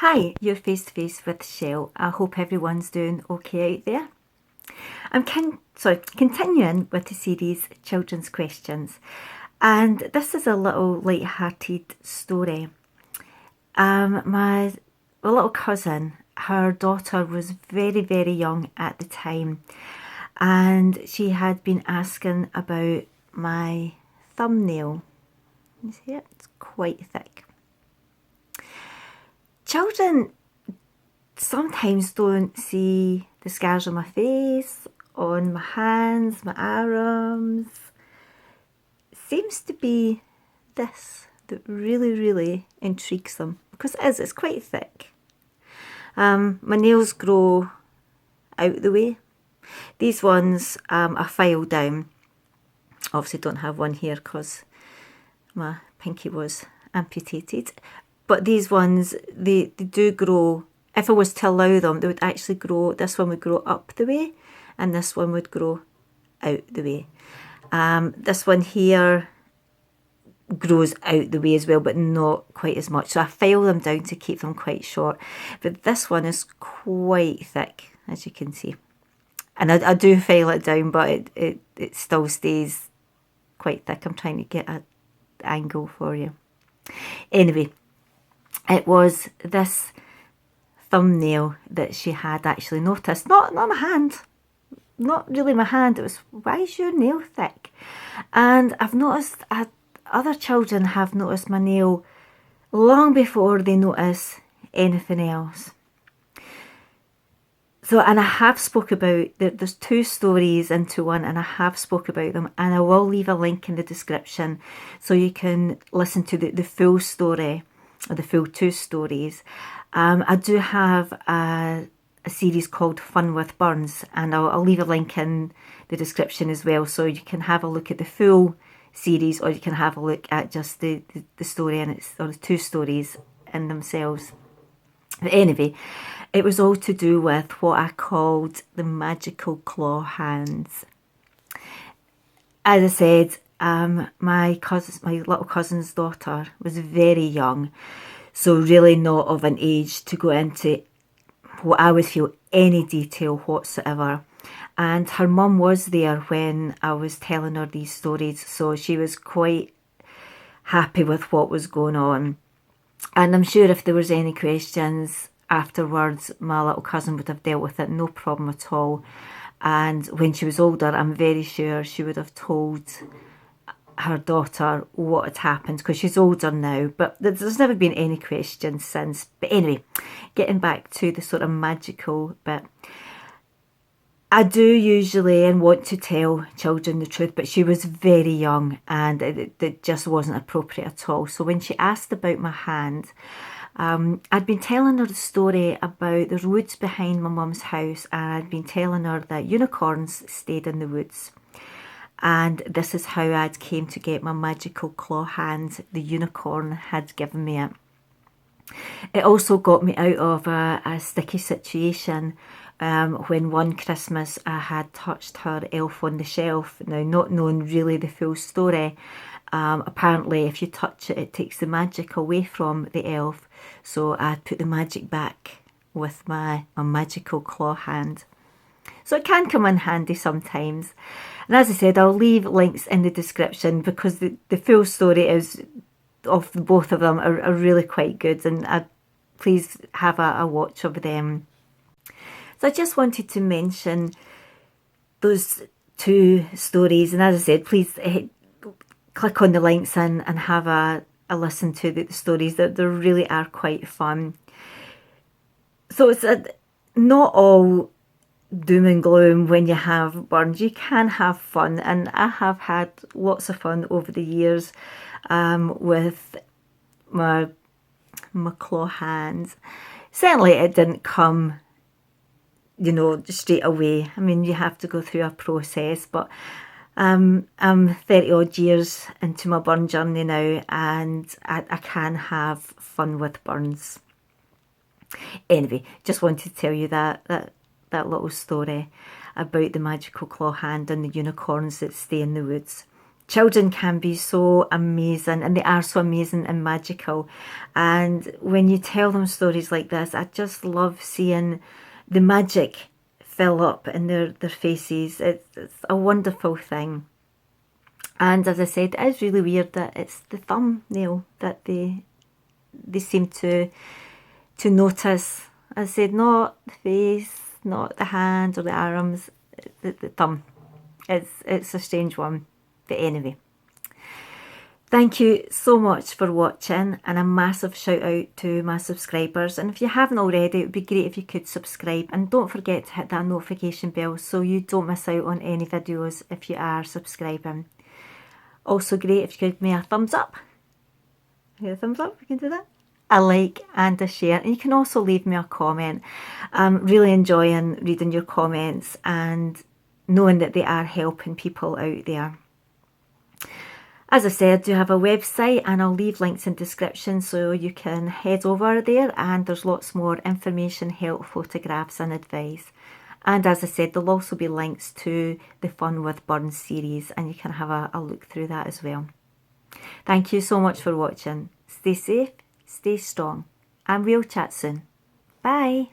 Hi, you're face to face with Shell. I hope everyone's doing okay out there. I'm continuing with the series Children's Questions, and this is a little light-hearted story. My little cousin, her daughter was very young at the time, and she had been asking about my thumbnail. You see it? It's quite thick. Children sometimes don't see the scars on my face, on my hands, my arms. It seems to be this that really intrigues them, because it's quite thick. My nails grow out the way. These ones I file down. Obviously don't have one here because my pinky was amputated. But these ones, they do grow. If I was to allow them, they would actually grow. This one would grow up the way, and this one would grow out the way. This one here grows out the way as well, but not quite as much. So I file them down to keep them quite short. But this one is quite thick, as you can see. And I do file it down, but it still stays quite thick. I'm trying to get an angle for you. Anyway, it was this thumbnail that she had actually noticed. Not my hand. Not really my hand. It was, why is your nail thick? And I've noticed other children have noticed my nail long before they notice anything else. So, and I have spoke about, there's two stories into one, and I have spoke about them, and I will leave a link in the description so you can listen to the full story, or the full two stories. I do have a series called Fun with Burns, and I'll leave a link in the description as well, so you can have a look at the full series, or you can have a look at just the story, and it's, or the two stories in themselves. But anyway, it was all to do with what I called the magical claw hands. As I said, my little cousin's daughter was very young, so really not of an age to go into what I would feel any detail whatsoever. And her mum was there when I was telling her these stories, so she was quite happy with what was going on. And I'm sure if there was any questions afterwards, my little cousin would have dealt with it, no problem at all. And when she was older, I'm very sure she would have told her daughter what had happened, because she's older now, but there's never been any questions since. But anyway, getting back to the sort of magical bit, I do usually and want to tell children the truth, but she was very young and it just wasn't appropriate at all. So when she asked about my hand, I'd been telling her the story about the woods behind my mum's house, and I'd been telling her that unicorns stayed in the woods. And this is how I'd came to get my magical claw hand. The unicorn had given me it. It also got me out of a sticky situation when one Christmas I had touched her elf on the shelf. Now, not knowing really the full story, apparently if you touch it, it takes the magic away from the elf. So I'd put the magic back with my magical claw hand. So it can come in handy sometimes. And as I said, I'll leave links in the description, because the full story is of both of them are really quite good, and please have a watch of them. So I just wanted to mention those two stories, and as I said, please click on the links and have a listen to the stories. They really are quite fun. So it's not all doom and gloom when you have burns. You can have fun, and I have had lots of fun over the years with my claw hands. Certainly it didn't come, straight away. I mean, you have to go through a process, but I'm 30 odd years into my burn journey now, and I can have fun with burns. Anyway, just wanted to tell you that little story about the magical claw hand and the unicorns that stay in the woods. children can be so amazing, and they are so amazing and magical. And when you tell them stories like this, I just love seeing the magic fill up in their faces. It's a wonderful thing. And as I said, it is really weird that it's the thumbnail that they seem to notice. As I said, not the face, not the hands or the arms, the thumb. It's a strange one. But anyway, thank you so much for watching, and a massive shout out to my subscribers. And if you haven't already, it would be great if you could subscribe, and don't forget to hit that notification bell so you don't miss out on any videos if you are subscribing. Also great if you could give me a thumbs up. A thumbs up, you can do that. A like and a share, and you can also leave me a comment. I'm really enjoying reading your comments and knowing that they are helping people out there. As I said, I do have a website, and I'll leave links in description so you can head over there, and there's lots more information, help, photographs and advice. And as I said, there'll also be links to the Fun with Burns series, and you can have a look through that as well. Thank you so much for watching. Stay safe, stay strong, and we'll chat soon. Bye.